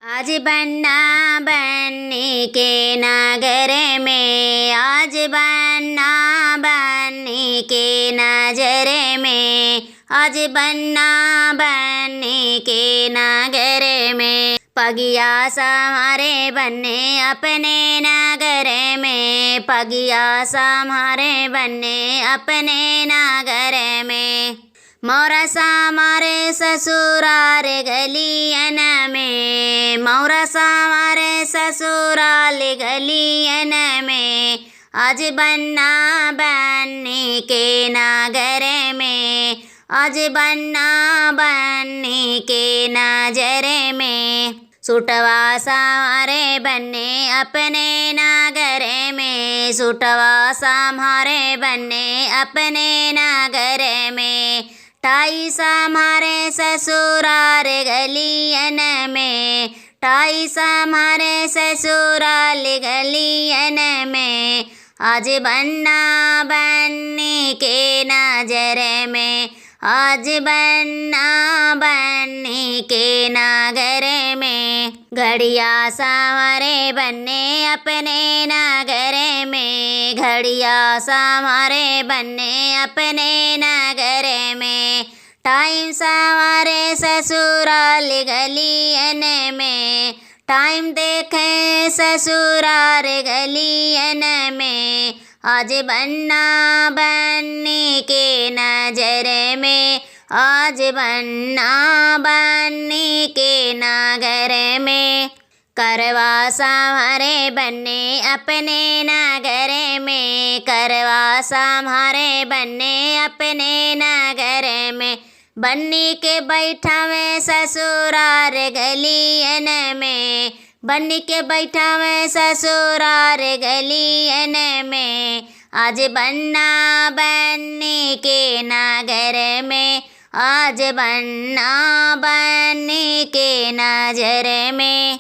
आज बन्ना बन्नी के नगर में, आज बन्ना बन्नी के नजर में, आज बन्ना बन्नी के नगर में। पगिया संहारे बन्ने अपने नगर में, पगिया संहारे बन्ने अपने नगर में। मोरा सामारे ससुराल गलियन में, मोरा सामारे ससुराल गलियन में। आज बन्ना बन्नी के नगर में, आज बन्ना बन्नी के नजर में। सुटवा संहारे बन्ने अपने नगर में, सुटवा संहारे बन्ने अपने नगर में। टाई संहारे ससुराल गलियन में, टाई संहारे ससुराल गलियन में। आज बन्ना बन्नी के नजर में, आज बन्ना बन्नी के नगर में। घड़िया संहारे बन्ने अपने नगर में, घड़िया संहारे बन्ने अपने नगर में। टाइम संहारे ससुराल गलियन में, टाइम देखे ससुराल गलियन में। आज बन्ना बन्नी के नजर में, आज बन्ना बन्नी के नगर में। करवा संहारे बन्ने अपने नगर में, करवा संहारे बन्ने अपने नगर में। बन्नी के बैठावे ससुराल गलियन में, बन्नी के बैठावे ससुराल गलियन में। आज बन्ना बन्नी के नगर में, आज बन्ना बन्नी के नजर में।